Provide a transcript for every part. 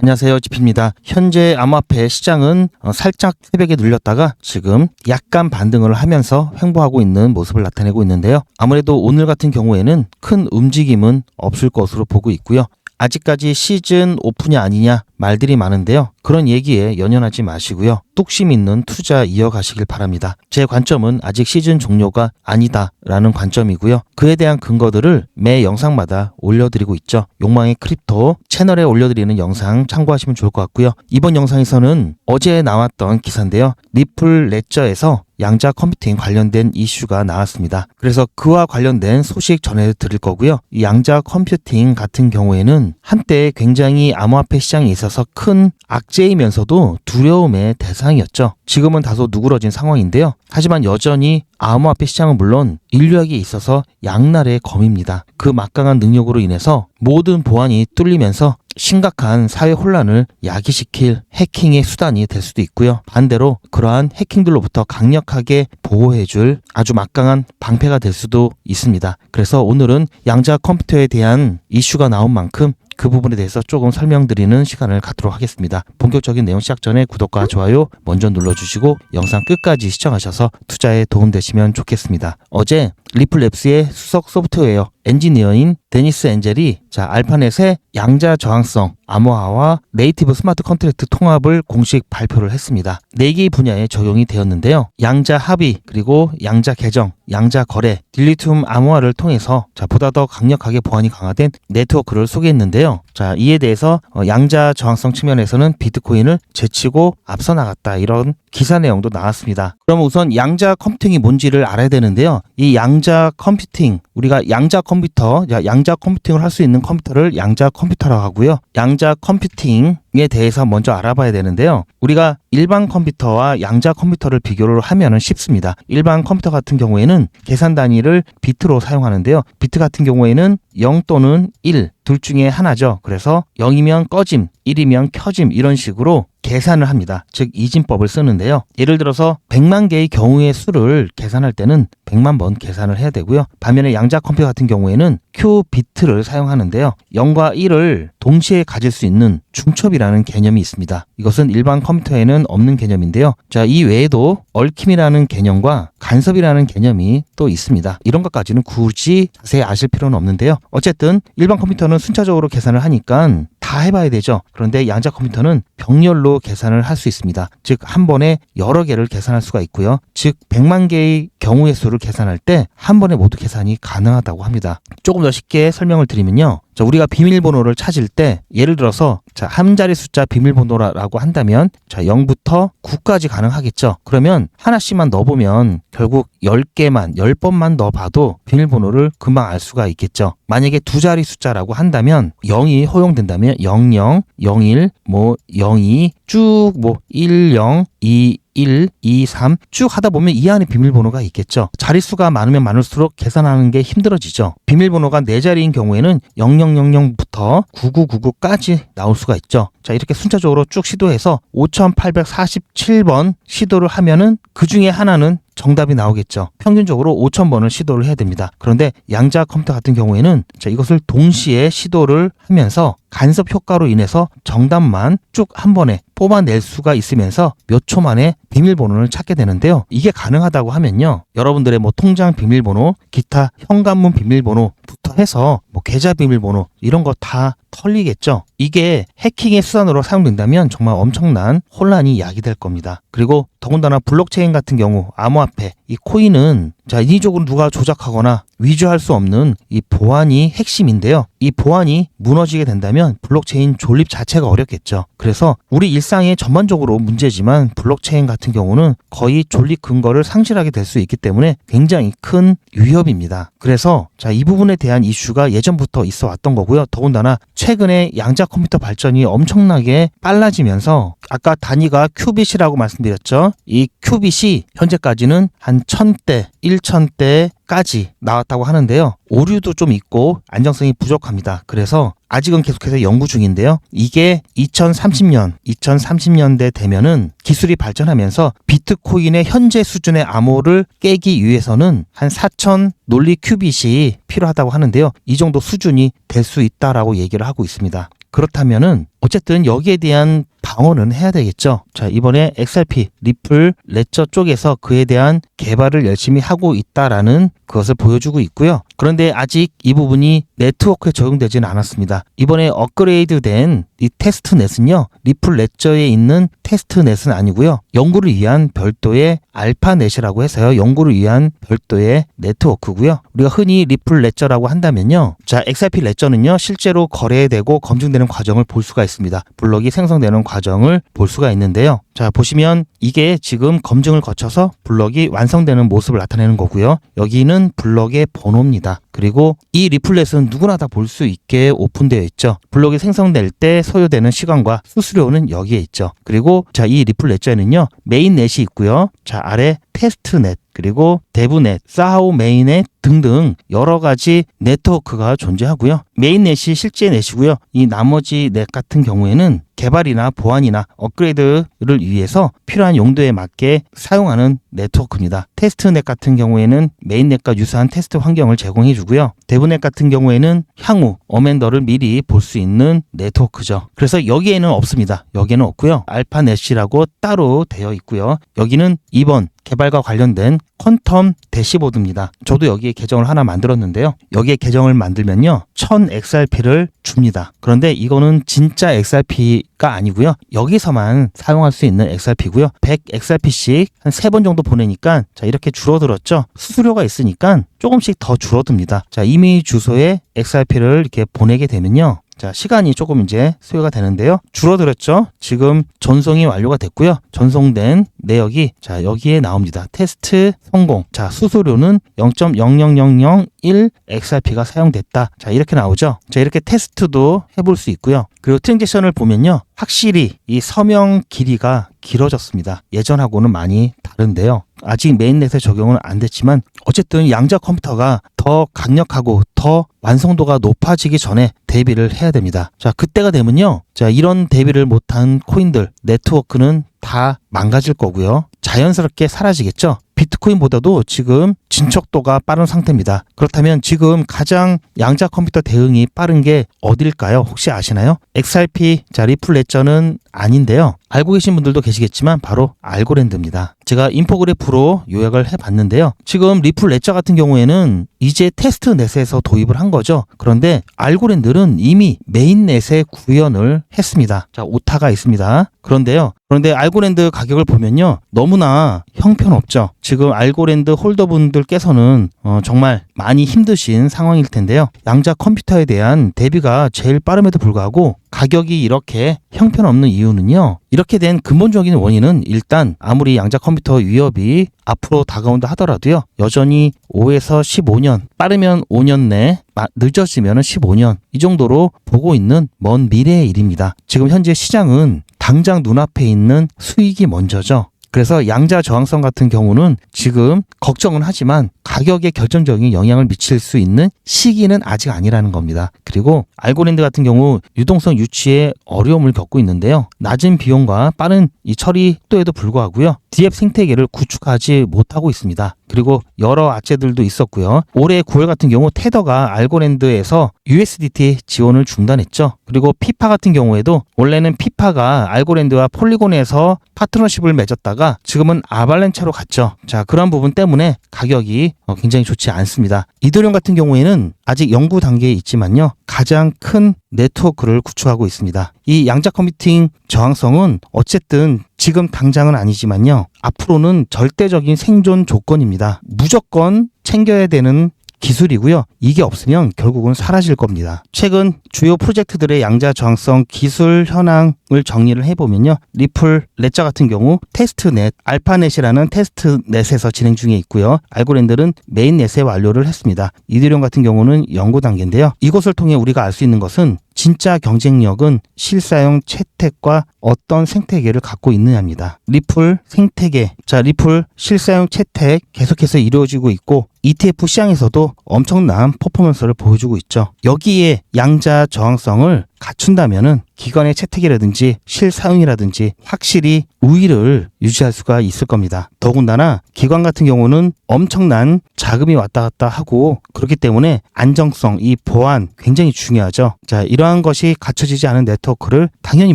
안녕하세요, 지피입니다. 현재 암호화폐 시장은 살짝 새벽에 눌렸다가 지금 약간 반등을 하면서 횡보하고 있는 모습을 나타내고 있는데요. 아무래도 오늘 같은 경우에는 큰 움직임은 없을 것으로 보고 있고요. 아직까지 시즌 오픈이 아니냐 말들이 많은데요. 그런 얘기에 연연하지 마시고요. 뚝심 있는 투자 이어가시길 바랍니다. 제 관점은 아직 시즌 종료가 아니다라는 관점이고요. 그에 대한 근거들을 매 영상마다 올려드리고 있죠. 욕망의 크립토 채널에 올려드리는 영상 참고하시면 좋을 것 같고요. 이번 영상에서는 어제 나왔던 기사인데요. 리플 레저에서 양자 컴퓨팅 관련된 이슈가 나왔습니다. 그래서 그와 관련된 소식 전해드릴 거고요. 이 양자 컴퓨팅 같은 경우에는 한때 굉장히 암호화폐 시장에 있어서 큰 악재이면서도 두려움의 대상이었죠. 지금은 다소 누그러진 상황인데요. 하지만 여전히 암호화폐 시장은 물론 인류학에 있어서 양날의 검입니다. 그 막강한 능력으로 인해서 모든 보안이 뚫리면서 심각한 사회 혼란을 야기시킬 해킹의 수단이 될 수도 있고요. 반대로 그러한 해킹들로부터 강력하게 보호해줄 아주 막강한 방패가 될 수도 있습니다. 그래서 오늘은 양자 컴퓨터에 대한 이슈가 나온 만큼 그 부분에 대해서 조금 설명드리는 시간을 갖도록 하겠습니다. 본격적인 내용 시작 전에 구독과 좋아요 먼저 눌러주시고 영상 끝까지 시청하셔서 투자에 도움되시면 좋겠습니다. 어제 리플랩스의 수석 소프트웨어 엔지니어인 데니스 엔젤이 알파넷의 양자 저항성 암호화와 네이티브 스마트 컨트랙트 통합을 공식 발표를 했습니다. 4개의 분야에 적용이 되었는데요. 양자 합의, 그리고 양자 계정, 양자 거래, 딜리튬 암호화를 통해서 보다 더 강력하게 보안이 강화된 네트워크를 소개했는데요. 이에 대해서 양자 저항성 측면에서는 비트코인을 제치고 앞서 나갔다, 이런 기사 내용도 나왔습니다. 그럼 우선 양자 컴퓨팅이 뭔지를 알아야 되는데요. 이 양자 컴퓨팅, 우리가 양자 컴퓨터, 양자 컴퓨팅을 할 수 있는 컴퓨터를 양자 컴퓨터라고 하고요. 양자 컴퓨팅에 대해서 먼저 알아봐야 되는데요. 우리가 일반 컴퓨터와 양자 컴퓨터를 비교를 하면은 쉽습니다. 일반 컴퓨터 같은 경우에는 계산 단위를 비트로 사용하는데요. 비트 같은 경우에는 0 또는 1, 둘 중에 하나죠. 그래서 0이면 꺼짐, 1이면 켜짐, 이런 식으로 계산을 합니다. 즉 이진법을 쓰는데요. 예를 들어서 100만 개의 경우의 수를 계산할 때는 100만 번 계산을 해야 되고요. 반면에 양자 컴퓨터 같은 경우에는 Q 비트를 사용하는데요. 0과 1을 동시에 가질 수 있는 중첩이라는 개념이 있습니다. 이것은 일반 컴퓨터에는 없는 개념인데요. 이 외에도 얽힘이라는 개념과 간섭이라는 개념이 또 있습니다. 이런 것까지는 굳이 자세히 아실 필요는 없는데요. 어쨌든 일반 컴퓨터는 순차적으로 계산을 하니까 다 해봐야 되죠. 그런데 양자 컴퓨터는 병렬로 계산을 할 수 있습니다. 즉 한 번에 여러 개를 계산할 수가 있고요. 즉 100만 개의 경우의 수를 계산할 때 한 번에 모두 계산이 가능하다고 합니다. 조금 더 쉽게 설명을 드리면요. 우리가 비밀번호를 찾을 때 예를 들어서 한 자리 숫자 비밀번호라고 한다면 0부터 9까지 가능하겠죠. 그러면 하나씩만 넣어보면 결국 10개만 10번만 넣어봐도 비밀번호를 금방 알 수가 있겠죠. 만약에 두 자리 숫자라고 한다면 0이 허용된다면 00, 01, 02 쭉 10, 21, 23 쭉 하다 보면 이 안에 비밀번호가 있겠죠. 자릿수가 많으면 많을수록 계산하는 게 힘들어지죠. 비밀번호가 4자리인 경우에는 0000부터 9999까지 나올 수가 있죠. 이렇게 순차적으로 쭉 시도해서 5847번 시도를 하면은 그 중에 하나는 정답이 나오겠죠. 평균적으로 5000번을 시도를 해야 됩니다. 그런데 양자 컴퓨터 같은 경우에는 이것을 동시에 시도를 하면서 간섭 효과로 인해서 정답만 쭉 한 번에 뽑아낼 수가 있으면서 몇 초 만에 비밀번호를 찾게 되는데요. 이게 가능하다고 하면요. 여러분들의 통장 비밀번호, 기타 현관문 비밀번호부터 해서 계좌 비밀번호 이런 거 다 털리겠죠. 이게 해킹의 수단으로 사용된다면 정말 엄청난 혼란이 야기될 겁니다. 그리고 더군다나 블록체인 같은 경우 암호화폐, 이 코인은 인위적으로 누가 조작하거나 위조할 수 없는 이 보안이 핵심인데요. 이 보안이 무너지게 된다면 블록체인 존립 자체가 어렵겠죠. 그래서 우리 일상에 전반적으로 문제지만 블록체인 같은 경우는 거의 존립 근거를 상실하게 될 수 있기 때문에 굉장히 큰 위협입니다. 그래서 이 부분에 대한 이슈가 예전부터 있어 왔던 거고요. 더군다나 최근에 양자 컴퓨터 발전이 엄청나게 빨라지면서 아까 단위가 큐빗이라고 말씀드렸죠. 이 큐빗이 현재까지는 한 1000대, 1000대까지 나왔다고 하는데요. 오류도 좀 있고 안정성이 부족합니다. 그래서 아직은 계속해서 연구 중인데요. 이게 2030년대 되면은 기술이 발전하면서 비트코인의 현재 수준의 암호를 깨기 위해서는 한 4000 논리 큐빗이 필요하다고 하는데요. 이 정도 수준이 될 수 있다라고 얘기를 하고 있습니다. 그렇다면은 어쨌든 여기에 대한 방어는 해야 되겠죠. 자, 이번에 XRP, 리플, 레저 쪽에서 그에 대한 개발을 열심히 하고 있다라는 그것을 보여주고 있고요. 그런데 아직 이 부분이 네트워크에 적용되지는 않았습니다. 이번에 업그레이드된 이 테스트넷은요, 리플 레저에 있는 테스트넷은 아니고요. 연구를 위한 별도의 알파넷이라고 해서요. 연구를 위한 별도의 네트워크고요. 우리가 흔히 리플 레저라고 한다면요. 자, XRP 레저는요, 실제로 거래되고 검증되는 과정을 볼 수가 있습니다. 블록이 생성되는 과정을 볼 수가 있는데요. 자, 보시면 이게 지금 검증을 거쳐서 블록이 완성되는 모습을 나타내는 거고요. 여기는 블록의 번호입니다. 그리고 이 리플렛은 누구나 다 볼 수 있게 오픈되어 있죠. 블록이 생성될 때 소요되는 시간과 수수료는 여기에 있죠. 그리고 자, 이 리플렛에는요, 메인넷이 있고요. 자, 아래 테스트넷, 그리고 데브넷, 사하오 메인넷 등등 여러 가지 네트워크가 존재하고요. 메인넷이 실제 넷이고요. 이 나머지 넷 같은 경우에는 개발이나 보안이나 업그레이드를 위해서 필요한 용도에 맞게 사용하는 네트워크입니다. 테스트넷 같은 경우에는 메인넷과 유사한 테스트 환경을 제공해 주고요. 데브넷 같은 경우에는 향후 어멘더를 미리 볼 수 있는 네트워크죠. 그래서 여기에는 없습니다. 여기에는 없고요. 알파넷이라고 따로 되어 있고요. 여기는 이번 개발과 관련된 퀀텀 대시보드입니다. 저도 여기에 계정을 하나 만들었는데요. 여기에 계정을 만들면요, 1000XRP를 줍니다. 그런데 이거는 진짜 XRP가 아니고요. 여기서만 사용할 수 있는 XRP고요. 100XRP씩 한 3번 정도 보내니까 자, 이렇게 줄어들었죠. 수수료가 있으니까 조금씩 더 줄어듭니다. 자, 이메일 주소에 XRP를 이렇게 보내게 되면요, 자, 시간이 조금 이제 소요가 되는데요. 줄어들었죠? 지금 전송이 완료가 됐고요. 전송된 내역이 자, 여기에 나옵니다. 테스트 성공. 자, 수수료는 0.00001 XRP가 사용됐다. 자, 이렇게 나오죠. 자, 이렇게 테스트도 해볼 수 있고요. 그리고 트랜잭션을 보면요, 확실히 이 서명 길이가 길어졌습니다. 예전하고는 많이 다른데요. 아직 메인넷에 적용은 안 됐지만 어쨌든 양자 컴퓨터가 더 강력하고 더 완성도가 높아지기 전에 대비를 해야 됩니다. 자, 그때가 되면요, 자, 이런 대비를 못한 코인들, 네트워크는 다 망가질 거고요. 자연스럽게 사라지겠죠. 비트코인보다도 지금 진척도가 빠른 상태입니다. 그렇다면 지금 가장 양자 컴퓨터 대응이 빠른 게 어딜까요? 혹시 아시나요? XRP, 자, 리플 레저는 아닌데요. 알고 계신 분들도 계시겠지만 바로 알고랜드입니다. 제가 인포그래프로 요약을 해봤는데요. 지금 리플 레저 같은 경우에는 이제 테스트넷에서 도입을 한 거죠. 그런데 알고랜드는 이미 메인넷에 구현을 했습니다. 자, 오타가 있습니다. 그런데 알고랜드 가격을 보면요, 너무나 형편없죠. 지금 알고랜드 홀더분들께서는 정말 많이 힘드신 상황일 텐데요. 양자 컴퓨터에 대한 대비가 제일 빠름에도 불구하고 가격이 이렇게 형편없는 이유는요, 이렇게 된 근본적인 원인은 일단 아무리 양자 컴퓨터 위협이 앞으로 다가온다 하더라도요, 여전히 5에서 15년, 빠르면 5년 내, 늦어지면 15년 이 정도로 보고 있는 먼 미래의 일입니다. 지금 현재 시장은 당장 눈앞에 있는 수익이 먼저죠. 그래서 양자 저항성 같은 경우는 지금 걱정은 하지만 가격에 결정적인 영향을 미칠 수 있는 시기는 아직 아니라는 겁니다. 그리고 알고랜드 같은 경우 유동성 유치에 어려움을 겪고 있는데요. 낮은 비용과 빠른 이 처리 속도에도 불구하고요, DF 생태계를 구축하지 못하고 있습니다. 그리고 여러 악재들도 있었고요. 올해 9월 같은 경우 테더가 알고랜드에서 USDT 지원을 중단했죠. 그리고 피파 같은 경우에도 원래는 피파가 알고랜드와 폴리곤에서 파트너십을 맺었다가 지금은 아발렌차로 갔죠. 자, 그런 부분 때문에 가격이 굉장히 좋지 않습니다. 이더리움 같은 경우에는 아직 연구 단계에 있지만요, 가장 큰 네트워크를 구축하고 있습니다. 이 양자 컴퓨팅 저항성은 어쨌든 지금 당장은 아니지만요, 앞으로는 절대적인 생존 조건입니다. 무조건 챙겨야 되는 기술이고요. 이게 없으면 결국은 사라질 겁니다. 최근 주요 프로젝트들의 양자 저항성 기술 현황을 정리를 해보면요, 리플 레저 같은 경우 테스트넷, 알파넷이라는 테스트넷에서 진행 중에 있고요. 알고랜드는 메인넷에 완료를 했습니다. 이더리움 같은 경우는 연구 단계인데요. 이것을 통해 우리가 알 수 있는 것은 진짜 경쟁력은 실사용 채택과 어떤 생태계를 갖고 있느냐입니다. 리플 생태계, 자, 리플 실사용 채택 계속해서 이루어지고 있고 ETF 시장에서도 엄청난 퍼포먼스를 보여주고 있죠. 여기에 양자 저항성을 갖춘다면은 기관의 채택이라든지 실사용이라든지 확실히 우위를 유지할 수가 있을 겁니다. 더군다나 기관 같은 경우는 엄청난 자금이 왔다 갔다 하고 그렇기 때문에 안정성, 이 보안 굉장히 중요하죠. 자, 이러한 것이 갖춰지지 않은 네트워크를 당연히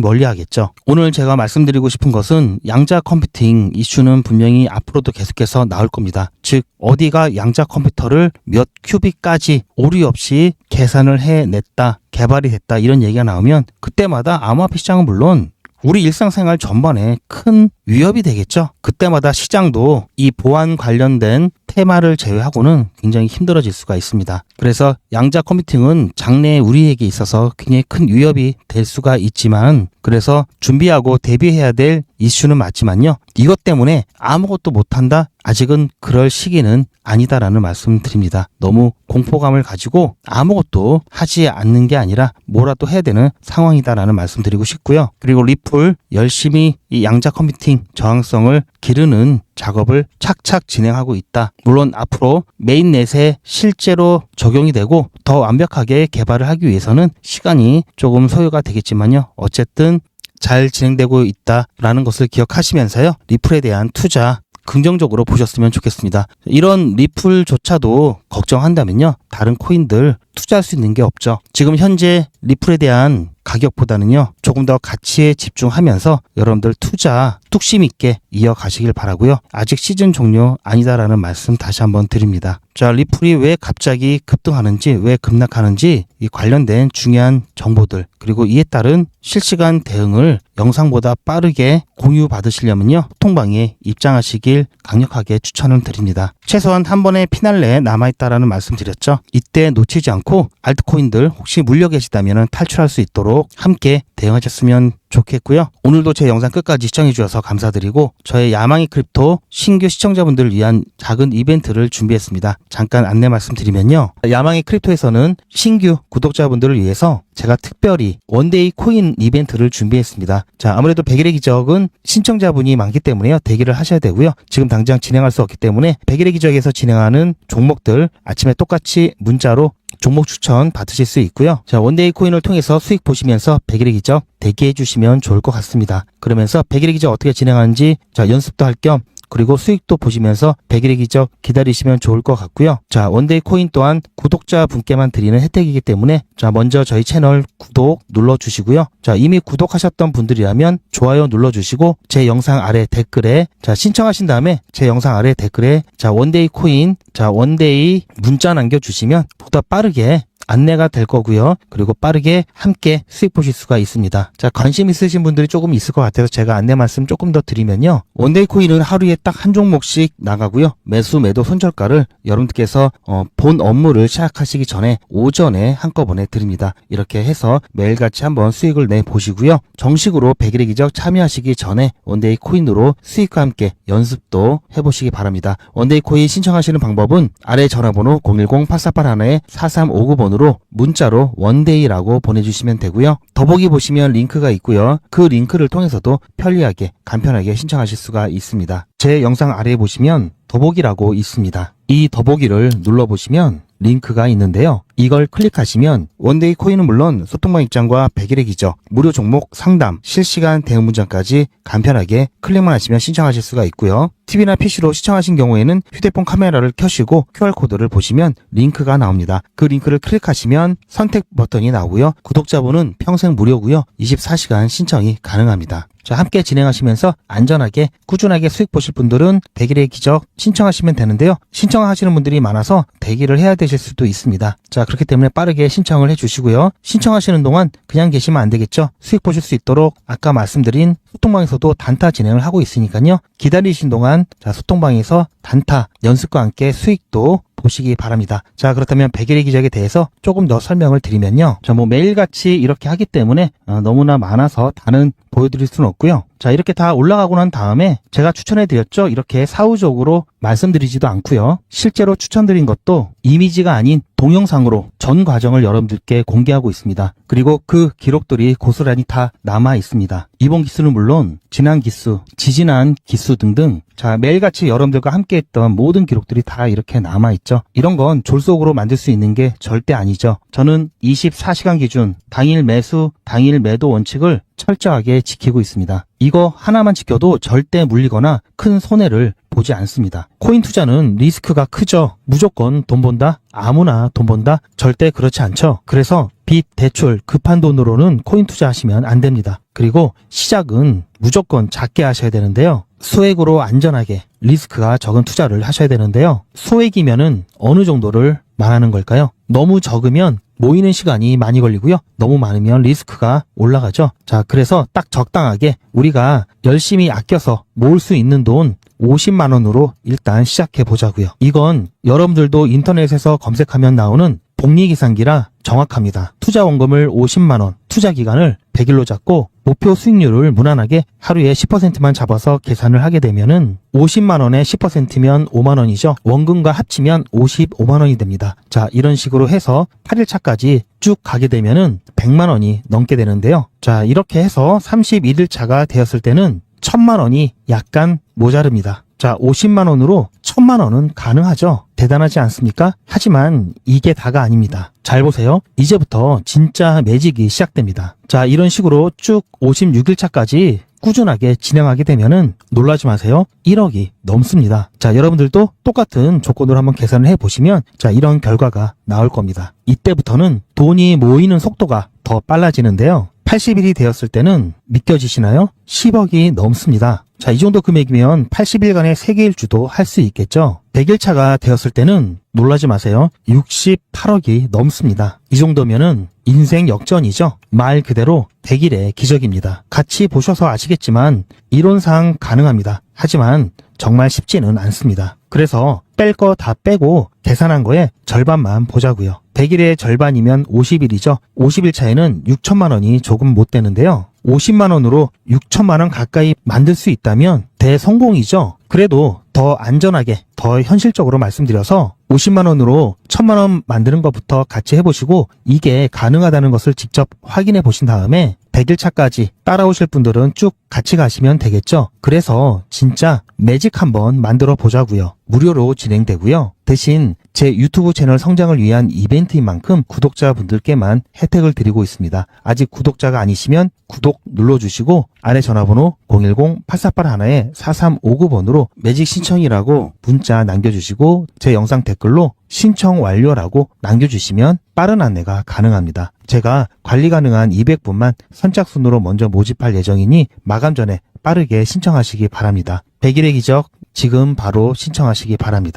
멀리하겠죠. 오늘 제가 말씀드리고 싶은 것은 양자 컴퓨팅 이슈는 분명히 앞으로도 계속해서 나올 겁니다. 즉 어디가 양자 컴퓨터를 몇 큐빅까지 오류 없이 계산을 해냈다, 개발이 됐다 이런 얘기가 나오면 그때마다 암호화폐 시장은 물론 우리 일상생활 전반에 큰 위협이 되겠죠. 그때마다 시장도 이 보안 관련된 테마를 제외하고는 굉장히 힘들어질 수가 있습니다. 그래서 양자 컴퓨팅은 장래에 우리에게 있어서 굉장히 큰 위협이 될 수가 있지만 그래서 준비하고 대비해야 될 이슈는 맞지만요. 이것 때문에 아무것도 못한다? 아직은 그럴 시기는 아니다라는 말씀 드립니다. 너무 공포감을 가지고 아무것도 하지 않는 게 아니라 뭐라도 해야 되는 상황이다라는 말씀 드리고 싶고요. 그리고 리플 열심히 이 양자 컴퓨팅 저항성을 기르는 작업을 착착 진행하고 있다. 물론 앞으로 메인넷에 실제로 적용이 되고 더 완벽하게 개발을 하기 위해서는 시간이 조금 소요가 되겠지만요. 어쨌든 잘 진행되고 있다라는 것을 기억하시면서요. 리플에 대한 투자 긍정적으로 보셨으면 좋겠습니다. 이런 리플조차도 걱정한다면요. 다른 코인들 투자할 수 있는 게 없죠. 지금 현재 리플에 대한 가격보다는요. 조금 더 가치에 집중하면서 여러분들 투자 뚝심 있게 이어가시길 바라고요. 아직 시즌 종료 아니다라는 말씀 다시 한번 드립니다. 자, 리플이 왜 갑자기 급등하는지, 왜 급락하는지 이 관련된 중요한 정보들 그리고 이에 따른 실시간 대응을 영상보다 빠르게 공유받으시려면요. 소통방에 입장하시길 강력하게 추천을 드립니다. 최소한 한 번의 피날레에 남아있다라는 말씀 드렸죠. 이때 놓치지 않고 알트코인들 혹시 물려 계시다면 탈출할 수 있도록 함께 대응하셨으면 좋겠고요. 오늘도 제 영상 끝까지 시청해 주셔서 감사드리고 저의 야망의 크립토 신규 시청자분들을 위한 작은 이벤트를 준비했습니다. 잠깐 안내 말씀드리면요. 야망의 크립토에서는 신규 구독자분들을 위해서 제가 특별히 원데이 코인 이벤트를 준비했습니다. 자, 아무래도 100일의 기적은 신청자분이 많기 때문에요. 대기를 하셔야 되고요. 지금 당장 진행할 수 없기 때문에 100일의 기적에서 진행하는 종목들 아침에 똑같이 문자로 종목 추천 받으실 수 있고요. 자, 원데이 코인을 통해서 수익 보시면서 100일의 기적 대기해 주시면 좋을 것 같습니다. 그러면서 100일의 기적 어떻게 진행하는지 자, 연습도 할 겸 그리고 수익도 보시면서 100일의 기적 기다리시면 좋을 것 같고요. 자, 원데이 코인 또한 구독자 분께만 드리는 혜택이기 때문에 자, 먼저 저희 채널 구독 눌러주시고요. 자, 이미 구독하셨던 분들이라면 좋아요 눌러주시고 제 영상 아래 댓글에 자, 신청하신 다음에 제 영상 아래 댓글에 자, 원데이 코인 자, 원데이 문자 남겨주시면 보다 빠르게 안내가 될 거고요. 그리고 빠르게 함께 수익 보실 수가 있습니다. 자, 관심 있으신 분들이 조금 있을 것 같아서 제가 안내 말씀 조금 더 드리면요. 원데이 코인은 하루에 딱 한 종목씩 나가고요. 매수 매도 손절가를 여러분들께서 본 업무를 시작하시기 전에 오전에 한꺼번에 드립니다. 이렇게 해서 매일같이 한번 수익을 내보시고요. 정식으로 100일의 기적 참여하시기 전에 원데이 코인으로 수익과 함께 연습도 해보시기 바랍니다. 원데이 코인 신청하시는 방법은 아래 전화번호 010-8481-4359번으로 문자로 원데이라고 보내주시면 되고요. 더보기 보시면 링크가 있고요. 그 링크를 통해서도 편리하게 간편하게 신청하실 수가 있습니다. 제 영상 아래에 보시면 더보기라고 있습니다. 이 더보기를 눌러보시면 링크가 있는데요. 이걸 클릭하시면 원데이 코인은 물론 소통방 입장과 100일의 기적, 무료 종목 상담, 실시간 대응 문장까지 간편하게 클릭만 하시면 신청하실 수가 있고요. TV나 PC로 시청하신 경우에는 휴대폰 카메라를 켜시고 QR코드를 보시면 링크가 나옵니다. 그 링크를 클릭하시면 선택 버튼이 나오고요. 구독자분은 평생 무료고요. 24시간 신청이 가능합니다. 자, 함께 진행하시면서 안전하게 꾸준하게 수익 보실 분들은 100일의 기적 신청하시면 되는데요. 신청하시는 분들이 많아서 대기를 해야 되실 수도 있습니다. 자, 그렇기 때문에 빠르게 신청을 해주시고요. 신청하시는 동안 그냥 계시면 안 되겠죠. 수익 보실 수 있도록 아까 말씀드린 소통방에서도 단타 진행을 하고 있으니까요. 기다리신 동안 자, 소통방에서 단타 연습과 함께 수익도 보시기 바랍니다. 자, 그렇다면 100일의 기적에 대해서 조금 더 설명을 드리면요. 자, 매일같이 이렇게 하기 때문에 너무나 많아서 다는 보여드릴 수는 없고요. 자, 이렇게 다 올라가고 난 다음에 제가 추천해드렸죠. 이렇게 사후적으로 말씀드리지도 않고요. 실제로 추천드린 것도 이미지가 아닌 동영상으로 전 과정을 여러분들께 공개하고 있습니다. 그리고 그 기록들이 고스란히 다 남아 있습니다. 이번 기수는 물론 지난 기수, 지지난 기수 등등 자, 매일같이 여러분들과 함께 했던 모든 기록들이 다 이렇게 남아있죠. 이런 건 졸속으로 만들 수 있는 게 절대 아니죠. 저는 24시간 기준, 당일 매수, 당일 매도 원칙을 철저하게 지키고 있습니다. 이거 하나만 지켜도 절대 물리거나 큰 손해를 보지 않습니다. 코인 투자는 리스크가 크죠. 무조건 돈 번다? 아무나 돈 번다? 절대 그렇지 않죠. 그래서 빚, 대출, 급한 돈으로는 코인 투자하시면 안 됩니다. 그리고 시작은 무조건 작게 하셔야 되는데요. 소액으로 안전하게 리스크가 적은 투자를 하셔야 되는데요. 소액이면은 어느 정도를 말하는 걸까요? 너무 적으면 모이는 시간이 많이 걸리고요. 너무 많으면 리스크가 올라가죠. 자, 그래서 딱 적당하게 우리가 열심히 아껴서 모을 수 있는 돈 50만 원으로 일단 시작해 보자고요. 이건 여러분들도 인터넷에서 검색하면 나오는 복리계산기라 정확합니다. 투자 원금을 50만 원, 투자 기간을 100일로 잡고 목표 수익률을 무난하게 하루에 10%만 잡아서 계산을 하게 되면은 50만 원에 10%면 5만 원이죠. 원금과 합치면 55만 원이 됩니다. 자, 이런 식으로 해서 8일차까지 쭉 가게 되면은 100만 원이 넘게 되는데요. 자, 이렇게 해서 31일차가 되었을 때는 1000만 원이 약간 모자릅니다. 자, 50만 원으로 1000만 원은 가능하죠. 대단하지 않습니까? 하지만 이게 다가 아닙니다. 잘 보세요. 이제부터 진짜 매직이 시작됩니다. 자, 이런 식으로 쭉 56일차까지 꾸준하게 진행하게 되면은 놀라지 마세요. 1억이 넘습니다. 자, 여러분들도 똑같은 조건으로 한번 계산을 해보시면 자, 이런 결과가 나올 겁니다. 이때부터는 돈이 모이는 속도가 더 빨라지는데요. 80일이 되었을 때는 믿겨지시나요? 10억이 넘습니다. 자, 이 정도 금액이면 80일간의 세계일주도 할 수 있겠죠. 100일차가 되었을 때는 놀라지 마세요. 68억이 넘습니다. 이 정도면은 인생 역전이죠. 말 그대로 100일의 기적입니다. 같이 보셔서 아시겠지만 이론상 가능합니다. 하지만 정말 쉽지는 않습니다. 그래서 뺄 거 다 빼고 계산한 거에 절반만 보자고요. 100일의 절반이면 50일이죠. 50일 차에는 6천만 원이 조금 못 되는데요. 50만 원으로 6천만 원 가까이 만들 수 있다면 대성공이죠. 그래도 더 안전하게, 더 현실적으로 말씀드려서 50만 원으로 1000만 원 만드는 것부터 같이 해보시고 이게 가능하다는 것을 직접 확인해 보신 다음에 100일차까지 따라오실 분들은 쭉 같이 가시면 되겠죠. 그래서 진짜 매직 한번 만들어 보자고요. 무료로 진행되고요. 대신 제 유튜브 채널 성장을 위한 이벤트인 만큼 구독자분들께만 혜택을 드리고 있습니다. 아직 구독자가 아니시면 구독 눌러주시고 아래 전화번호 010-8481-4359번으로 매직 신청이라고 문자 남겨주시고 제 영상 댓글로 신청 완료라고 남겨주시면 빠른 안내가 가능합니다. 제가 관리 가능한 200분만 선착순으로 먼저 모집할 예정이니 마감 전에 빠르게 신청하시기 바랍니다. 100일의 기적 지금 바로 신청하시기 바랍니다.